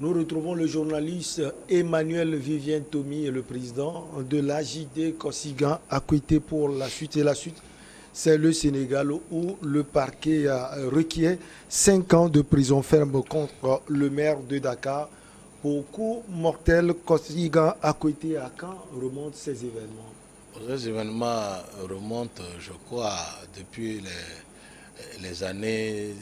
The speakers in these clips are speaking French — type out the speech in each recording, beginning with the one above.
Nous retrouvons le journaliste Emmanuel Vivien Tomi et le président de l'AJD Kosigan Akwete pour la suite. Et la suite, c'est le Sénégal où le parquet requiert 5 ans de prison ferme contre le maire de Dakar pour coup mortel. Kosigan Akwete, à quand remontent ces événements? Ces événements remontent, je crois, depuis les années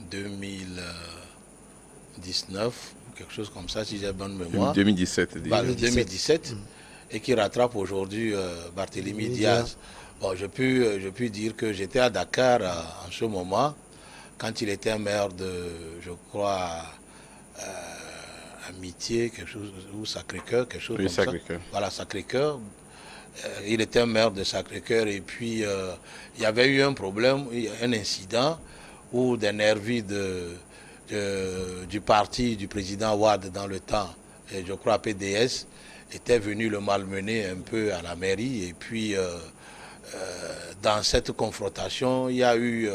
2019, quelque chose comme ça, si j'ai bonne mémoire. 2017. 2017, et qui rattrape aujourd'hui Barthélémy Diaz. Bon, je puis dire que j'étais à Dakar en ce moment, quand il était maire de, je crois, Amitié, quelque chose, ou Sacré-Cœur, quelque chose comme ça. Voilà, Sacré-Cœur. Il était maire de Sacré-Cœur et puis il y avait eu un problème, un incident où des nervis du parti du président Ouad dans le temps, et je crois PDS, étaient venus le malmener un peu à la mairie. Et puis dans cette confrontation, il y a eu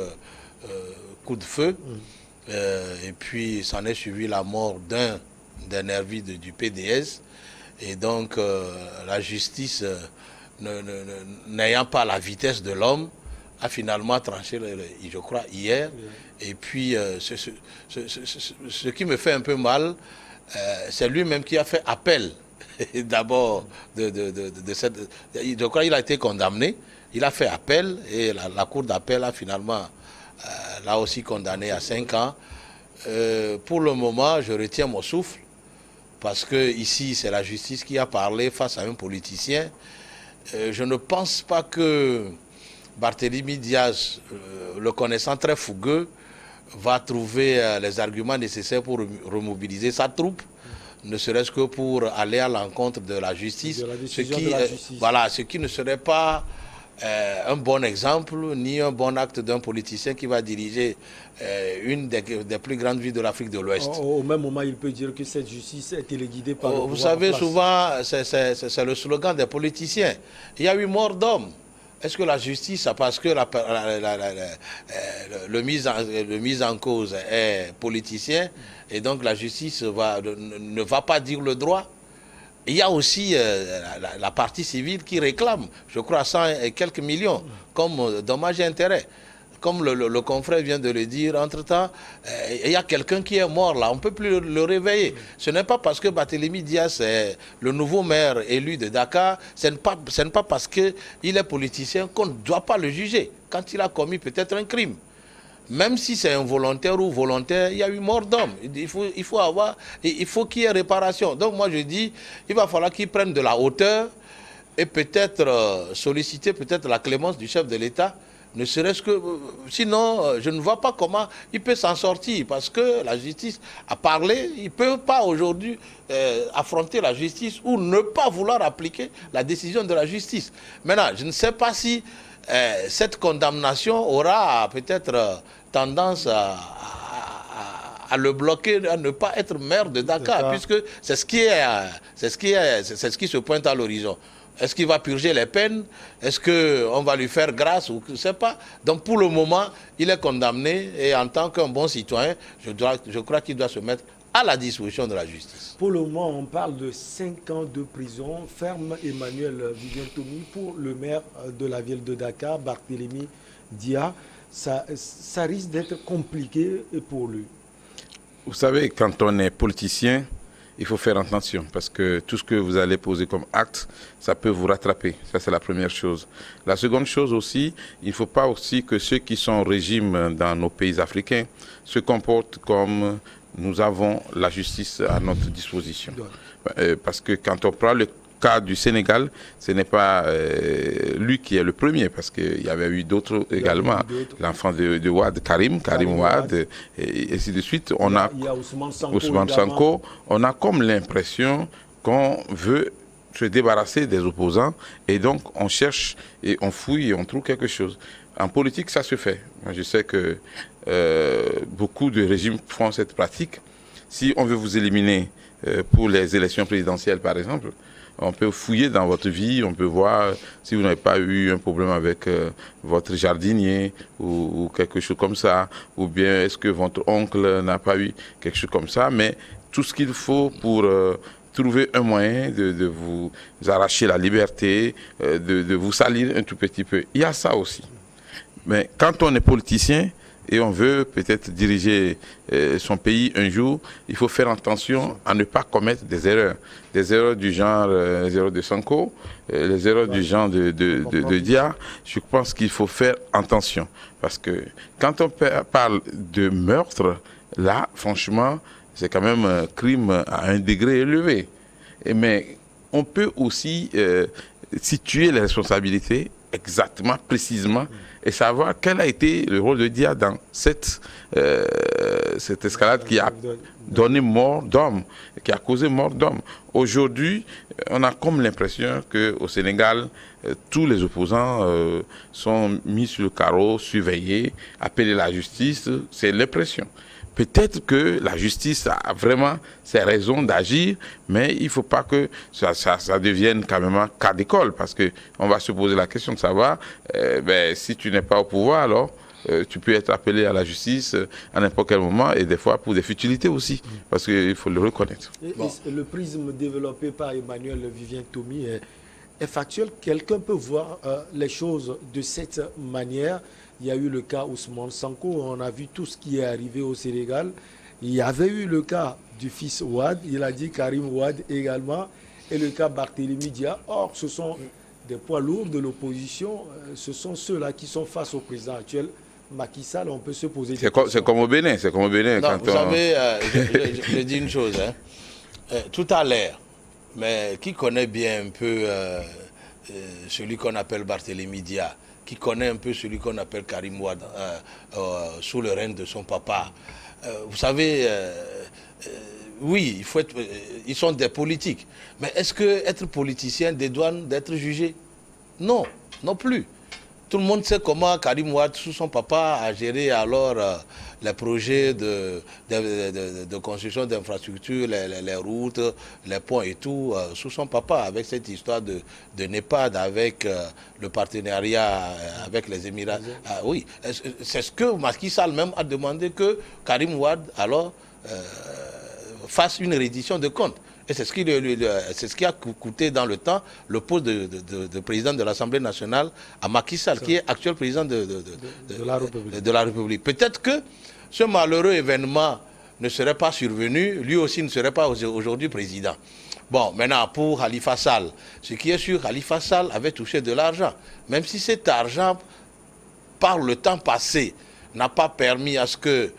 coup de feu et puis s'en est suivi la mort d'un des nervis du PDS. Et donc la justice, n'ayant pas la vitesse de l'homme, a finalement tranché, je crois, hier. Et puis ce qui me fait un peu mal, c'est lui-même qui a fait appel d'abord de cette... Je crois qu'il a été condamné, il a fait appel et la cour d'appel a finalement l'a aussi condamné à 5 ans. Pour le moment, je retiens mon souffle, parce que ici, c'est la justice qui a parlé face à un politicien. Je ne pense pas que Barthélémy Diaz, le connaissant très fougueux, va trouver les arguments nécessaires pour remobiliser sa troupe, ne serait-ce que pour aller à l'encontre de la justice. Voilà, ce qui ne serait pas un bon exemple, ni un bon acte d'un politicien qui va diriger une des plus grandes villes de l'Afrique de l'Ouest. Au même moment, il peut dire que cette justice est téléguidée par le pouvoir. Vous savez, souvent, c'est le slogan des politiciens. Il y a eu mort d'hommes. Est-ce que la justice, parce que le mise en cause est politicien, et donc la justice ne va pas dire le droit? Il y a aussi la partie civile qui réclame, je crois, 100 et quelques millions comme dommages et intérêts. Comme le confrère vient de le dire, entre-temps, il y a quelqu'un qui est mort là, on ne peut plus le réveiller. Ce n'est pas parce que Barthélémy Diaz est le nouveau maire élu de Dakar, ce n'est pas parce qu'il est politicien qu'on ne doit pas le juger quand il a commis peut-être un crime. Même si c'est involontaire ou volontaire, il y a eu mort d'homme. Il faut qu'il y ait réparation. Donc moi je dis, il va falloir qu'il prenne de la hauteur et peut-être solliciter peut-être la clémence du chef de l'État. Ne serait-ce que... Sinon, je ne vois pas comment il peut s'en sortir, parce que la justice a parlé. Il ne peut pas aujourd'hui affronter la justice ou ne pas vouloir appliquer la décision de la justice. Maintenant, je ne sais pas si cette condamnation aura peut-être tendance à le bloquer, à ne pas être maire de Dakar, puisque c'est ce qui se pointe à l'horizon. Est-ce qu'il va purger les peines? Est-ce qu'on va lui faire grâce? Ou je ne sais pas. Donc pour le moment, il est condamné et en tant qu'un bon citoyen, je crois qu'il doit se mettre à la disposition de la justice. Pour le moment, on parle de 5 ans de prison ferme, Emmanuel Vivien Tomi, pour le maire de la ville de Dakar, Barthélémy Diaz. Ça risque d'être compliqué pour lui. Vous savez, quand on est politicien, il faut faire attention parce que tout ce que vous allez poser comme acte, ça peut vous rattraper. Ça, c'est la première chose. La seconde chose aussi, il ne faut pas aussi que ceux qui sont au régime dans nos pays africains se comportent comme nous avons la justice à notre disposition. Parce que quand on prend le cas du Sénégal, ce n'est pas lui qui est le premier, parce qu'il y avait eu d'autres également. L'enfant de Ouad, Karim Ouad, et ainsi de suite. Il y a Ousmane Sanko. On a comme l'impression qu'on veut se débarrasser des opposants, et donc on cherche et on fouille et on trouve quelque chose. En politique, ça se fait. Moi, je sais que beaucoup de régimes font cette pratique. si on veut vous éliminer pour les élections présidentielles, par exemple, on peut fouiller dans votre vie, on peut voir si vous n'avez pas eu un problème avec votre jardinier ou quelque chose comme ça, ou bien est-ce que votre oncle n'a pas eu quelque chose comme ça, mais tout ce qu'il faut pour trouver un moyen de vous arracher la liberté, de vous salir un tout petit peu. Il y a ça aussi. Mais quand on est politicien, et on veut peut-être diriger son pays un jour, il faut faire attention à ne pas commettre des erreurs du genre les erreurs de Sanko, les erreurs du genre de Dia. Je pense qu'il faut faire attention parce que quand on parle de meurtre, là, franchement, c'est quand même un crime à un degré élevé. Mais on peut aussi situer les responsabilités exactement, précisément, et savoir quel a été le rôle de Dia dans cette escalade qui a donné mort d'hommes, qui a causé mort d'hommes. Aujourd'hui, on a comme l'impression qu'au Sénégal, tous les opposants sont mis sur le carreau, surveillés, appelés à la justice, c'est l'impression. Peut-être que la justice a vraiment ses raisons d'agir, mais il ne faut pas que ça devienne quand même un cas d'école, parce qu'on va se poser la question de savoir, si tu n'es pas au pouvoir, alors tu peux être appelé à la justice à n'importe quel moment, et des fois pour des futilités aussi, parce qu'il faut le reconnaître. Et le prisme développé par Emmanuel Vivien Tomi est factuel. Quelqu'un peut voir les choses de cette manière. Il y a eu le cas Ousmane Sanko, on a vu tout ce qui est arrivé au Sénégal. Il y avait eu le cas du fils Ouad, il a dit Karim Ouad également, et le cas Barthélémy Dia. Or, ce sont des poids lourds de l'opposition, ce sont ceux-là qui sont face au président actuel, Macky Sall. On peut se poser des questions. C'est comme au Bénin, Non, vous savez, je dis une chose, tout à l'heure, mais qui connaît bien un peu celui qu'on appelle Barthélémy Dia, qui connaît un peu celui qu'on appelle Karim Ouad sous le règne de son papa. Vous savez, oui, ils sont des politiques. Mais est-ce qu'être politicien dédouane d'être jugé? Non, non plus. Tout le monde sait comment Karim Ouad, sous son papa, a géré alors les projets de construction d'infrastructures, les routes, les ponts et tout, sous son papa, avec cette histoire de NEPAD, avec le partenariat avec les Émirats. Oui, c'est ce que Macky Sall même a demandé, que Karim Ouad alors fasse une reddition de comptes. Et c'est ce qui a coûté dans le temps le poste de président de l'Assemblée nationale à Macky Sall, qui est actuel président de la République. Peut-être que ce malheureux événement ne serait pas survenu, lui aussi ne serait pas aujourd'hui président. Bon, maintenant, pour Khalifa Sall, ce qui est sûr, Khalifa Sall avait touché de l'argent. Même si cet argent, par le temps passé, n'a pas permis à ce que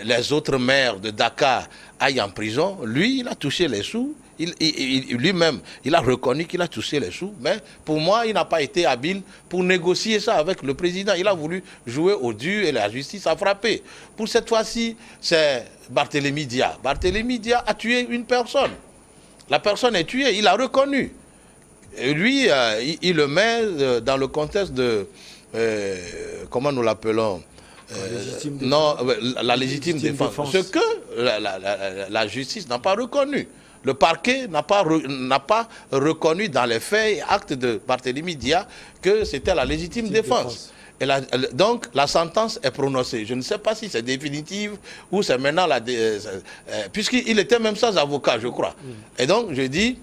les autres maires de Dakar aillent en prison, lui, il a touché les sous. Lui-même, il a reconnu qu'il a touché les sous, mais pour moi, il n'a pas été habile pour négocier ça avec le président. Il a voulu jouer au dur et la justice a frappé. Pour cette fois-ci, c'est Barthélémy Dia. Barthélémy Dia a tué une personne. La personne est tuée, il a reconnu. Et lui, il le met dans le contexte de... comment nous l'appelons ? La légitime défense. Ce que la justice n'a pas reconnu. Le parquet n'a pas reconnu dans les faits et actes de Barthélémy Dia que c'était la légitime défense. Et donc la sentence est prononcée. Je ne sais pas si c'est définitive ou c'est maintenant puisqu'il était même sans avocat, je crois. Et donc je dis,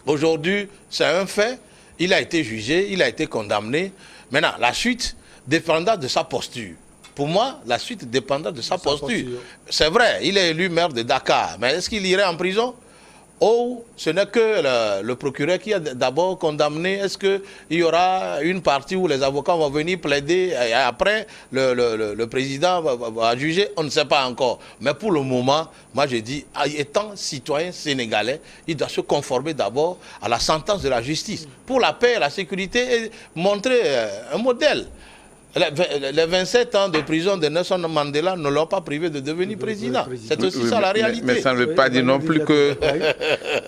aujourd'hui, c'est un fait. Il a été jugé, il a été condamné. Maintenant, la suite dépendra de sa posture. Pour moi, la suite dépendra de sa posture. C'est vrai, il est élu maire de Dakar, mais est-ce qu'il irait en prison? Ou ce n'est que le procureur qui a d'abord condamné? Est-ce qu'il y aura une partie où les avocats vont venir plaider et après le président va juger? On ne sait pas encore. Mais pour le moment, moi je dis, étant citoyen sénégalais, il doit se conformer d'abord à la sentence de la justice pour la paix et la sécurité et montrer un modèle. Les 27 ans de prison de Nelson Mandela ne l'ont pas privé de devenir président. C'est aussi ça la réalité. Mais ça ne veut pas dire non plus que...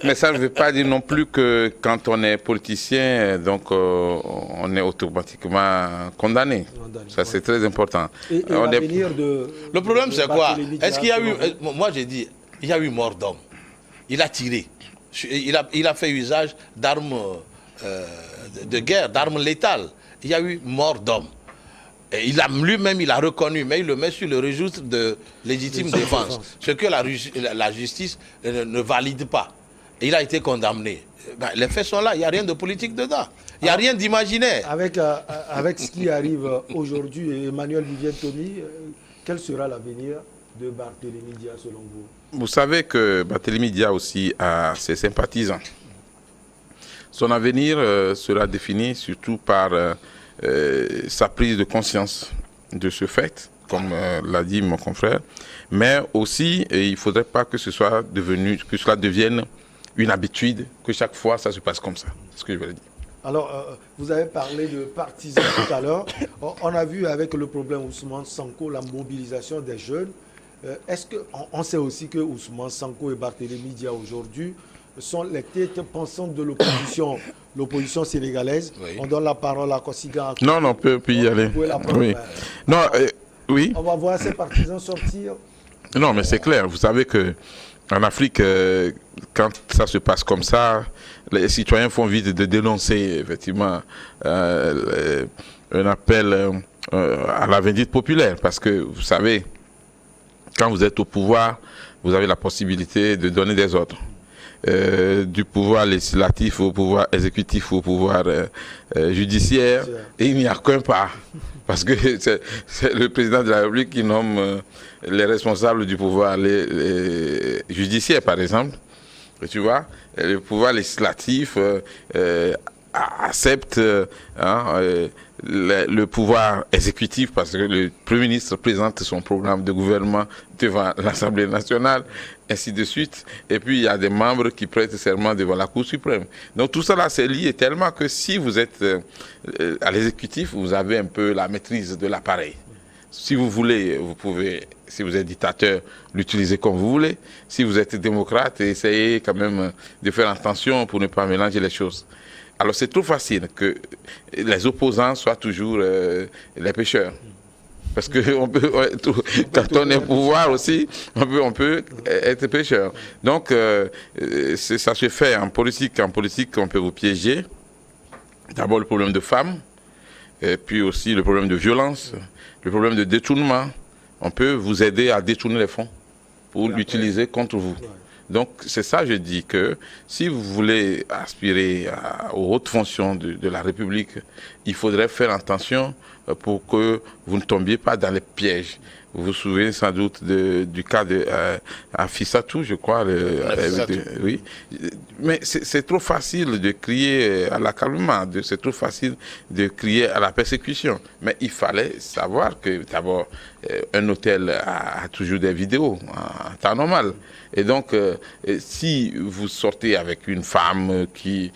Mais ça ne veut pas dire non plus que quand on est politicien, donc on est automatiquement condamné. Ça, c'est très important. Et le problème, c'est quoi? Est-ce qu'il y a eu... Moi, j'ai dit, il y a eu mort d'homme. Il a tiré. Il a fait usage d'armes de guerre, d'armes létales. Il y a eu mort d'homme. Et lui-même, il a reconnu, mais il le met sur le registre de légitime défense. Ce que la justice ne valide pas. Et il a été condamné. Ben, les faits sont là, il n'y a rien de politique dedans. Il n'y a rien d'imaginaire. Avec ce qui arrive aujourd'hui, Emmanuel Vivien Tomi, quel sera l'avenir de Barthélémy Dia selon vous? Vous savez que Barthélémy Dia aussi a ses sympathisants. Son avenir sera défini surtout par sa prise de conscience de ce fait, comme l'a dit mon confrère, mais aussi il ne faudrait pas que cela devienne une habitude, que chaque fois ça se passe comme ça. C'est ce que je voulais dire. Alors, vous avez parlé de partisans tout à l'heure. On a vu avec le problème Ousmane Sonko la mobilisation des jeunes. Est-ce qu'on sait aussi que Ousmane Sonko et Barthélémy Dia aujourd'hui sont les têtes pensantes de l'opposition sénégalaise. Oui. On donne la parole à Kosiga. Non, on peut y aller. Oui. Non, oui. On va voir ces partisans sortir. Non, mais c'est clair. Vous savez que en Afrique, quand ça se passe comme ça, les citoyens font vite de dénoncer effectivement un appel à la vindicte populaire. Parce que vous savez, quand vous êtes au pouvoir, vous avez la possibilité de donner des ordres. Du pouvoir législatif au pouvoir exécutif au pouvoir judiciaire, et il n'y a qu'un pas, parce que c'est le président de la République qui nomme les responsables du pouvoir judiciaire, par exemple, et tu vois, le pouvoir législatif accepte le pouvoir exécutif, parce que le Premier ministre présente son programme de gouvernement devant l'Assemblée nationale, ainsi de suite. Et puis, il y a des membres qui prêtent serment devant la Cour suprême. Donc, tout ça là, c'est lié tellement que si vous êtes à l'exécutif, vous avez un peu la maîtrise de l'appareil. Si vous voulez, vous pouvez, si vous êtes dictateur, l'utiliser comme vous voulez. Si vous êtes démocrate, essayez quand même de faire attention pour ne pas mélanger les choses. Alors, c'est trop facile que les opposants soient toujours les pécheurs. Parce que quand on est au pouvoir aussi, on peut être pécheur. Donc, ça se fait en politique. En politique, on peut vous piéger. D'abord, le problème de femmes, et puis aussi le problème de violence, le problème de détournement. On peut vous aider à détourner les fonds pour l'utiliser contre vous. Donc, c'est ça, je dis que si vous voulez aspirer aux hautes fonctions de la République, il faudrait faire attention pour que vous ne tombiez pas dans les pièges. Vous vous souvenez sans doute du cas de Afissatou, je crois. Oui. Mais c'est trop facile de crier à l'accablement, c'est trop facile de crier à la persécution. Mais il fallait savoir que d'abord, un hôtel a toujours des vidéos en temps normal. Et donc, si vous sortez avec une femme qui,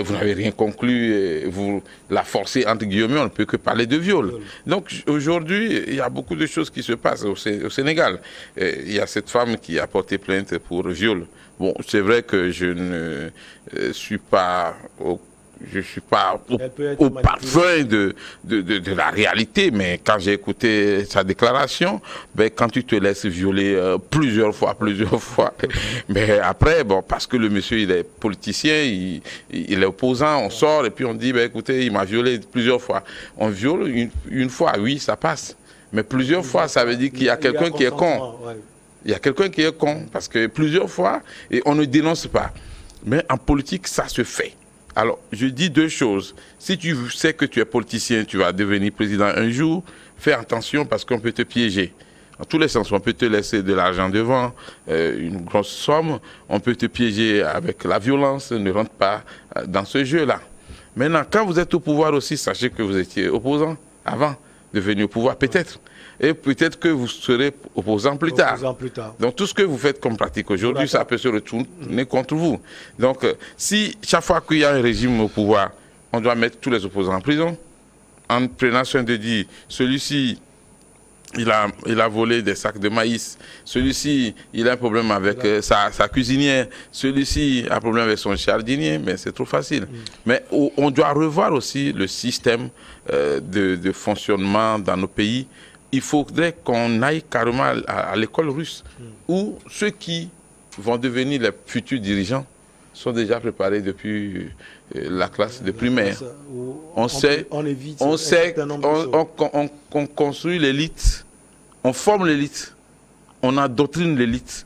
vous n'avez rien conclu, vous la forcez, entre guillemets, on ne peut que parler de viol. Donc, aujourd'hui, il y a beaucoup de choses qui se passent au Sénégal. Il y a cette femme qui a porté plainte pour viol. Bon, c'est vrai que je ne suis pas au parfum de la réalité, mais quand j'ai écouté sa déclaration, ben, quand tu te laisses violer plusieurs fois, mais après, bon, parce que le monsieur il est politicien, il est opposant, on sort et puis on dit, ben, écoutez, il m'a violé plusieurs fois. On viole une fois, oui, ça passe, mais plusieurs fois, ça veut dire qu'il y a quelqu'un qui est con. Il y a quelqu'un qui est con, parce que plusieurs fois, et on ne dénonce pas. Mais en politique, ça se fait. Alors, je dis deux choses. Si tu sais que tu es politicien, tu vas devenir président un jour, fais attention parce qu'on peut te piéger. En tous les sens, on peut te laisser de l'argent devant, une grosse somme, on peut te piéger avec la violence, ne rentre pas dans ce jeu-là. Maintenant, quand vous êtes au pouvoir aussi, sachez que vous étiez opposant avant de venir au pouvoir, peut-être. Et peut-être que vous serez opposant plus tard. Donc tout ce que vous faites comme pratique aujourd'hui, ça peut se retourner contre vous. Donc si chaque fois qu'il y a un régime au pouvoir, on doit mettre tous les opposants en prison, en prenant soin de dire, celui-ci, il a volé des sacs de maïs, celui-ci, il a un problème avec sa cuisinière, celui-ci a un problème avec son jardinier, mais c'est trop facile. Mais on doit revoir aussi le système de fonctionnement dans nos pays. Il faudrait qu'on aille carrément à l'école russe, où ceux qui vont devenir les futurs dirigeants sont déjà préparés depuis la classe de primaire. On construit l'élite, on forme l'élite, on endoctrine l'élite,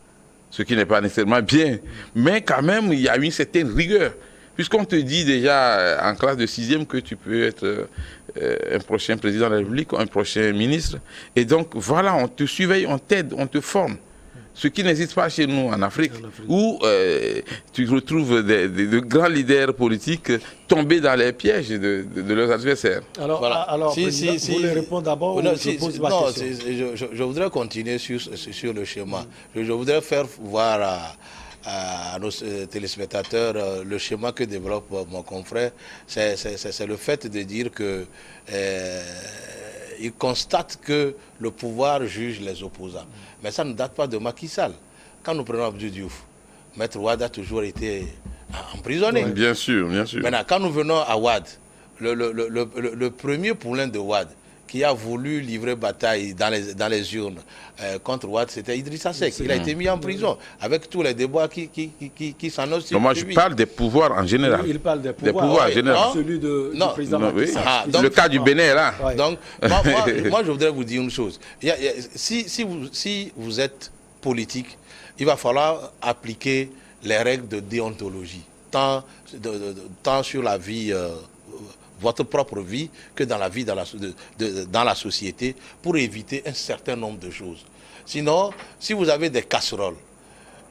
ce qui n'est pas nécessairement bien, mais quand même il y a une certaine rigueur. Puisqu'on te dit déjà en classe de 6e que tu peux être un prochain président de la République, un prochain ministre, et donc voilà, on te surveille, on t'aide, on te forme. Ce qui n'existe pas chez nous en Afrique, où tu retrouves de grands leaders politiques tombés dans les pièges de leurs adversaires. Alors, voilà. Alors vous voulez répondre d'abord ou je pose ma question? Je voudrais continuer sur le schéma. Je voudrais faire voir à nos téléspectateurs le schéma que développe mon confrère. C'est le fait de dire que il constate que le pouvoir juge les opposants. Mais ça ne date pas de Macky Sall. Quand nous prenons Abdou Diouf, Maître Wade a toujours été emprisonné. Oui, bien sûr, bien sûr. Maintenant, quand nous venons à Wade, le premier poulain de Wade qui a voulu livrer bataille dans les urnes contre Wade, c'était Idrissa Seck. Il a été mis en prison avec tous les débats qui s'en ont suivi. Moi, je parle des pouvoirs en général. Il parle des pouvoirs en général. Celui du président Macky Sall. Le cas du Bénin, là. Ouais. Donc, moi, je voudrais vous dire une chose. Si vous êtes politique, il va falloir appliquer les règles de déontologie, tant sur la vie, votre propre vie, que dans la vie dans la société, pour éviter un certain nombre de choses. Sinon, si vous avez des casseroles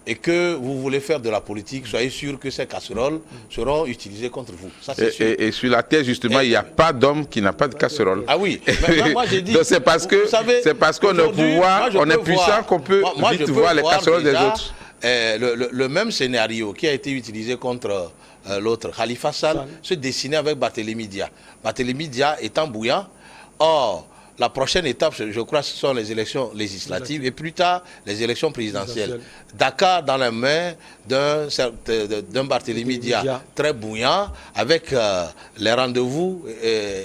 et que vous voulez faire de la politique, soyez sûr que ces casseroles seront utilisées contre vous. Ça, c'est sûr. Et sur la terre, justement, il n'y a pas d'homme qui n'a pas de casserole. Ah oui, mais moi j'ai dit... c'est parce qu'on est au pouvoir, on est puissant qu'on peut vite voir les casseroles des autres. Le même scénario qui a été utilisé contre l'autre, Khalifa Sall, se dessinait avec Barthélémy Dia. Barthélémy Dia étant bouillant. Or, la prochaine étape, je crois, ce sont les élections législatives et plus tard, les élections présidentielles. Dakar dans les mains d'un Barthélémy Dia très bouillant, avec les rendez-vous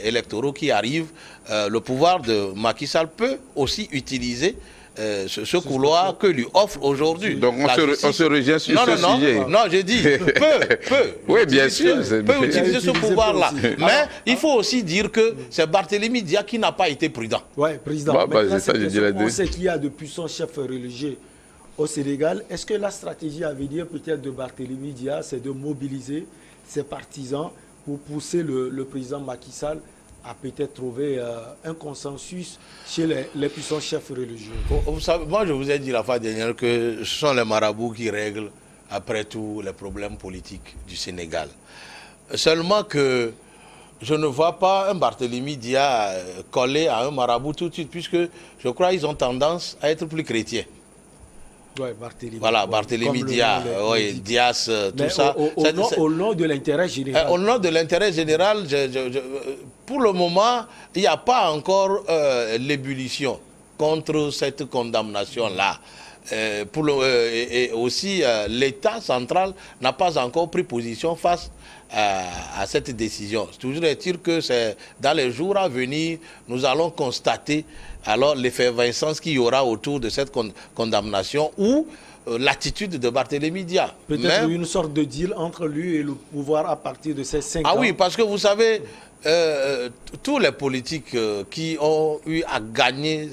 électoraux qui arrivent. Le pouvoir de Macky Sall peut aussi utiliser ce couloir que lui offre aujourd'hui. Donc on se rejoint sur ce sujet. Non, j'ai dit peut. Oui, bien sûr. Peut utiliser ce pouvoir-là. Mais il faut aussi dire que c'est Barthélémy Dia qui n'a pas été prudent. Oui, président. On sait qu'il y a de puissants chefs religieux au Sénégal. Est-ce que la stratégie à venir peut-être de Barthélémy Dia, c'est de mobiliser ses partisans pour pousser le président Macky Sall à peut-être trouver un consensus chez les puissants chefs religieux? Vous savez, moi, je vous ai dit la fois dernière que ce sont les marabouts qui règlent, après tout, les problèmes politiques du Sénégal. Seulement que je ne vois pas un Barthélémy Dia collé à un marabout tout de suite, puisque je crois qu'ils ont tendance à être plus chrétiens. Ouais, Barthélémy. Voilà, Barthélémy Dia, Dias, tout ça. Au nom de l'intérêt général. Au nom de l'intérêt général, pour le moment, il n'y a pas encore l'ébullition contre cette condamnation-là. Et aussi, l'État central n'a pas encore pris position face à cette décision. Toujours est-il que c'est dans les jours à venir, nous allons constater alors l'effervescence qu'il y aura autour de cette condamnation ou l'attitude de Barthélémy Dia. Peut-être une sorte de deal entre lui et le pouvoir à partir de ces 5 ans. Ah oui, parce que vous savez, tous les politiques qui ont eu à gagner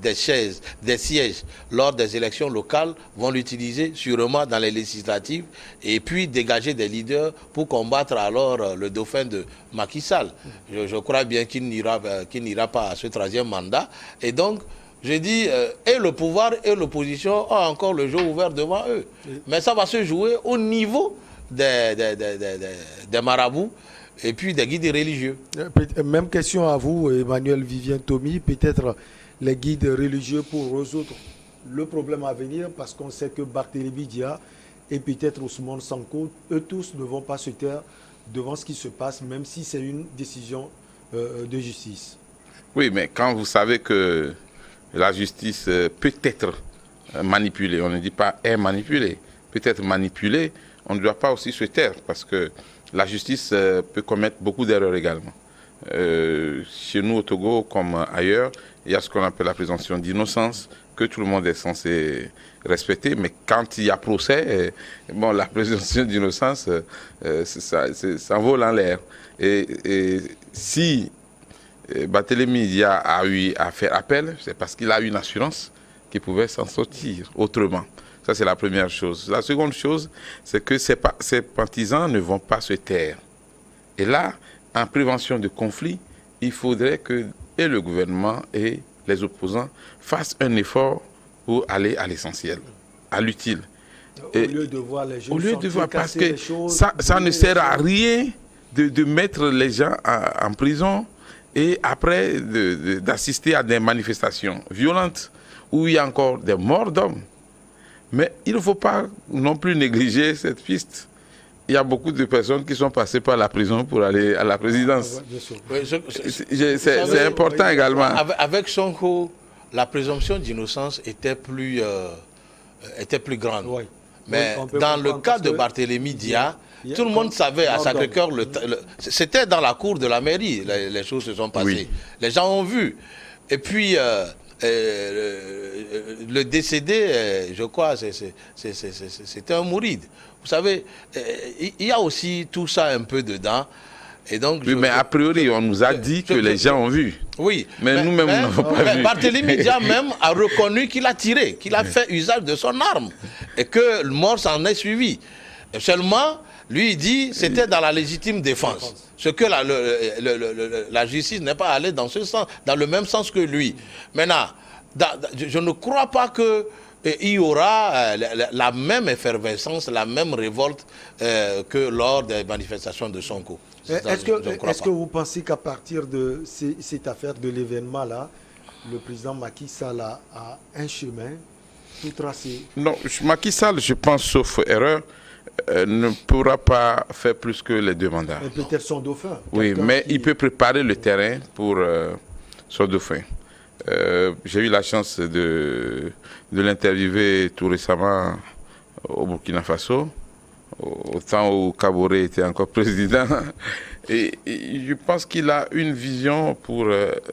des sièges lors des élections locales vont l'utiliser sûrement dans les législatives et puis dégager des leaders pour combattre alors le dauphin de Macky Sall. Je crois bien qu'il n'ira pas à ce 3e mandat. Et donc, je dis, et le pouvoir et l'opposition ont encore le jeu ouvert devant eux. Mais ça va se jouer au niveau des marabouts et puis des guides religieux. Même question à vous, Emmanuel Vivien Tomi. Peut-être les guides religieux pour résoudre le problème à venir, parce qu'on sait que Barthélémy Dia et peut-être Ousmane Sonko, eux tous ne vont pas se taire devant ce qui se passe, même si c'est une décision de justice. Oui, mais quand vous savez que la justice peut être manipulée, on ne dit pas est manipulée, peut être manipulée, on ne doit pas aussi se taire parce que la justice peut commettre beaucoup d'erreurs également. Chez nous au Togo comme ailleurs, il y a ce qu'on appelle la présomption d'innocence que tout le monde est censé respecter, mais quand il y a procès, bon, la présomption d'innocence, ça vole en l'air. Et si Barthélémy Dia a eu à faire appel, c'est parce qu'il a eu une assurance qu'il pouvait s'en sortir autrement. Ça, c'est la première chose. La seconde chose, c'est que ces partisans ne vont pas se taire. Et là, en prévention de conflits, il faudrait que et le gouvernement et les opposants fassent un effort pour aller à l'essentiel, à l'utile. Au lieu de voir les gens parce que ça ne sert à rien de mettre les gens en prison et après d'assister à des manifestations violentes où il y a encore des morts d'hommes. Mais il ne faut pas non plus négliger cette piste. Il y a beaucoup de personnes qui sont passées par la prison pour aller à la présidence. C'est important également. Avec Sonko, la présomption d'innocence était plus grande. Oui. Mais dans le cas de Barthélémy Dia, tout le monde savait à Sacré-Cœur, c'était dans la cour de la mairie, les choses se sont passées. Oui. Les gens ont vu. Et puis, le décédé, je crois, c'était un mouride. Vous savez, il y a aussi tout ça un peu dedans. Et donc, oui, mais a priori, on nous a dit que les gens ont vu. Oui. Mais nous-mêmes, nous n'avons pas vu. Barthélémy Dia même a reconnu qu'il a tiré, qu'il a fait usage de son arme. Et que le mort s'en est suivi. Et seulement, lui, il dit c'était dans la légitime défense. Ce que la justice n'est pas allée dans ce sens, dans le même sens que lui. Maintenant, je ne crois pas que il y aura la même effervescence, la même révolte que lors des manifestations de Sonko. Est-ce que vous pensez qu'à partir de cette affaire, de l'événement-là, le président Macky Sall a un chemin tout tracé? Non, Macky Sall, je pense, sauf erreur, ne pourra pas faire plus que les 2 mandats. Et peut-être son dauphin. Oui, mais il peut préparer le terrain pour son dauphin. J'ai eu la chance de l'interviewer tout récemment au Burkina Faso, au temps où Kaboré était encore président. Et je pense qu'il a une vision pour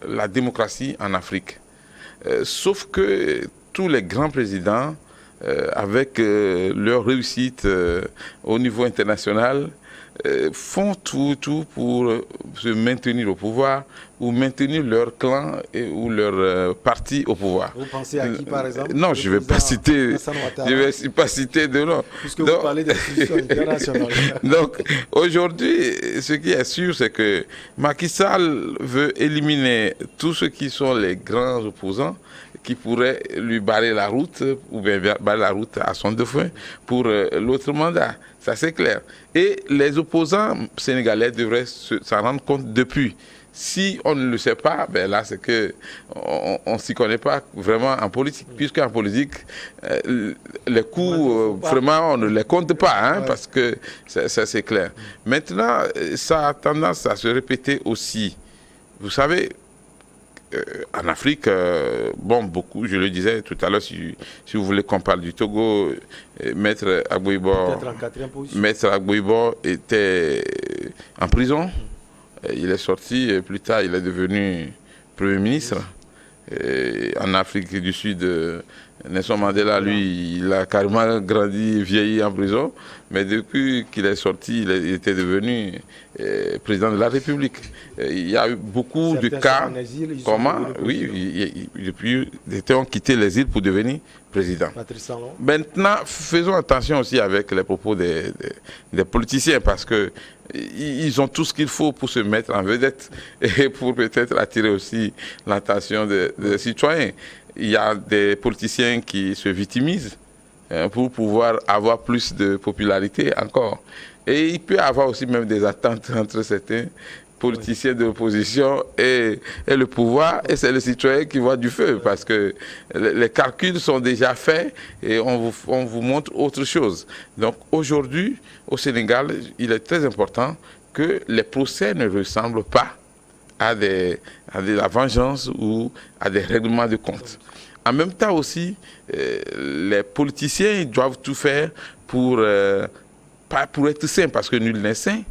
la démocratie en Afrique. Sauf que tous les grands présidents, avec leur réussite au niveau international, font tout pour se maintenir au pouvoir ou maintenir leur clan ou leur parti au pouvoir. Vous pensez à qui, par exemple? Non, je ne vais pas citer de nom. Puisque vous parlez d'institutions internationales. Donc, aujourd'hui, ce qui est sûr, c'est que Macky Sall veut éliminer tous ceux qui sont les grands opposants qui pourraient lui barrer la route ou bien barrer la route à son dauphin pour l'autre mandat. Ça, c'est clair. Et les opposants sénégalais devraient s'en rendre compte depuis. Si on ne le sait pas, ben là, c'est qu'on ne s'y connaît pas vraiment en politique. Puisqu'en politique, les coups, vraiment, on ne les compte pas, hein, parce que ça c'est clair. Maintenant, ça a tendance à se répéter aussi. Vous savez, en Afrique, bon, beaucoup, je le disais tout à l'heure, si vous voulez qu'on parle du Togo, Maître Agbouibo était en prison. Il est sorti, et plus tard, il est devenu Premier ministre. Et en Afrique du Sud, Nelson Mandela, lui, il a carrément grandi, vieilli en prison. Mais depuis qu'il est sorti, il était devenu président de la République. Il y a eu beaucoup de cas. Comment? Oui, depuis, ils ont quitté les îles pour devenir président. Maintenant, faisons attention aussi avec les propos des politiciens parce que ils ont tout ce qu'il faut pour se mettre en vedette et pour peut-être attirer aussi l'attention des citoyens. Il y a des politiciens qui se victimisent pour pouvoir avoir plus de popularité encore. Et il peut y avoir aussi même des attentes entre certains politiciens de l'opposition et le pouvoir, et c'est le citoyen qui voit du feu, parce que les calculs sont déjà faits et on vous montre autre chose. Donc aujourd'hui, au Sénégal, il est très important que les procès ne ressemblent pas à la vengeance ou à des règlements de compte. En même temps aussi, les politiciens doivent tout faire pour, pas pour être sains, parce que nul n'est sain,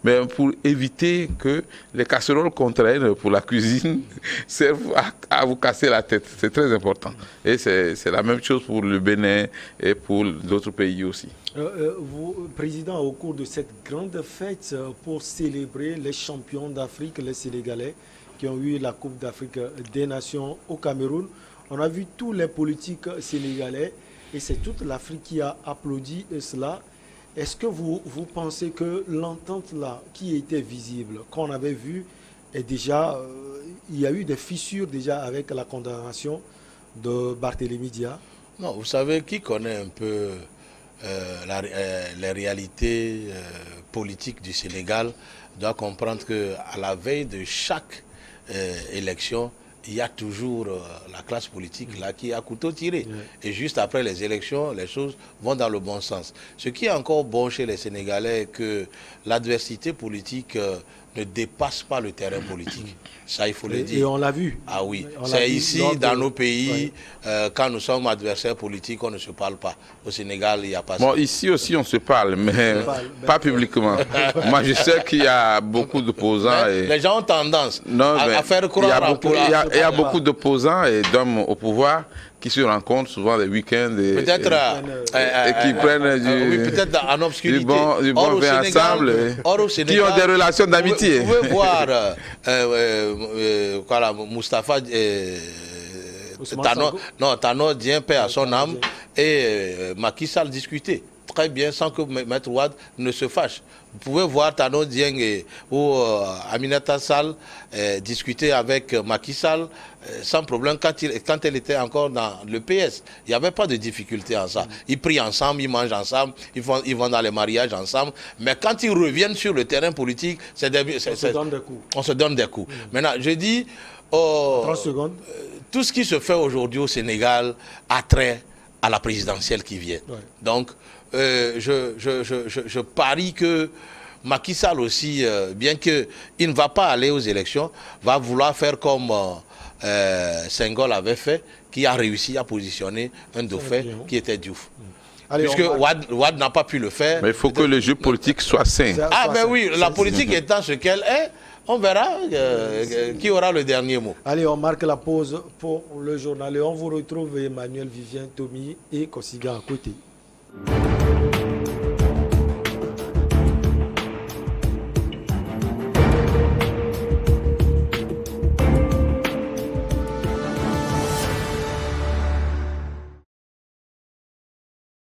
mais pour éviter que les casseroles qu'on traîne pour la cuisine servent à vous casser la tête. C'est très important. Et c'est la même chose pour le Bénin et pour d'autres pays aussi. Vous, Président, au cours de cette grande fête pour célébrer les champions d'Afrique, les Sénégalais, qui ont eu la Coupe d'Afrique des Nations au Cameroun, on a vu tous les politiques sénégalais et c'est toute l'Afrique qui a applaudi cela. Est-ce que vous pensez que l'entente là, qui était visible, qu'on avait vu, est déjà, il y a eu des fissures déjà avec la condamnation de Barthélémy Dia? Non, vous savez, qui connaît un peu les réalités politiques du Sénégal doit comprendre qu'à la veille de chaque élection, il y a toujours la classe politique là qui a couteau tiré. Et juste après les élections, les choses vont dans le bon sens. Ce qui est encore bon chez les Sénégalais, est que l'adversité politique ne dépasse pas le terrain politique. Ça, il faut le dire. Et on l'a vu. Ah oui. C'est ici, dans nos pays, quand nous sommes adversaires politiques, on ne se parle pas. Au Sénégal, il n'y a pas ça. Bon, ici aussi, on se parle, mais pas publiquement. Moi, je sais qu'il y a beaucoup d'opposants. Les gens ont tendance à faire croire... Il y a beaucoup d'opposants et d'hommes au pouvoir qui se rencontrent souvent les week-ends et qui prennent peut-être en obscurité. du bon vin ensemble, qui ont des relations d'amitié. Vous pouvez voir Moustapha Tanor Dieng, paix à son âme, et Macky Sall discuter très bien sans que Maître Wade ne se fâche. Vous pouvez voir Tanor Dieng ou Aminata Sall discuter avec Macky Sall sans problème quand elle était encore dans le PS. Il n'y avait pas de difficulté en ça. Ils prient ensemble, ils mangent ensemble, ils vont dans les mariages ensemble. Mais quand ils reviennent sur le terrain politique, on se donne des coups. On se donne des coups. Maintenant, je dis, 30 secondes. Tout ce qui se fait aujourd'hui au Sénégal a trait à la présidentielle qui vient. Donc, je parie que Macky Sall aussi, bien qu'il ne va pas aller aux élections, va vouloir faire comme Senghor avait fait, qui a réussi à positionner un dauphin qui était Diouf. Puisque Wade n'a pas pu le faire. Mais il faut que le jeu politique soit sain. Ben oui, la politique étant ce qu'elle est, on verra qui aura le dernier mot. Allez, on marque la pause pour le journal et on vous retrouve Emmanuel Vivien Tomi et Kosiga à côté.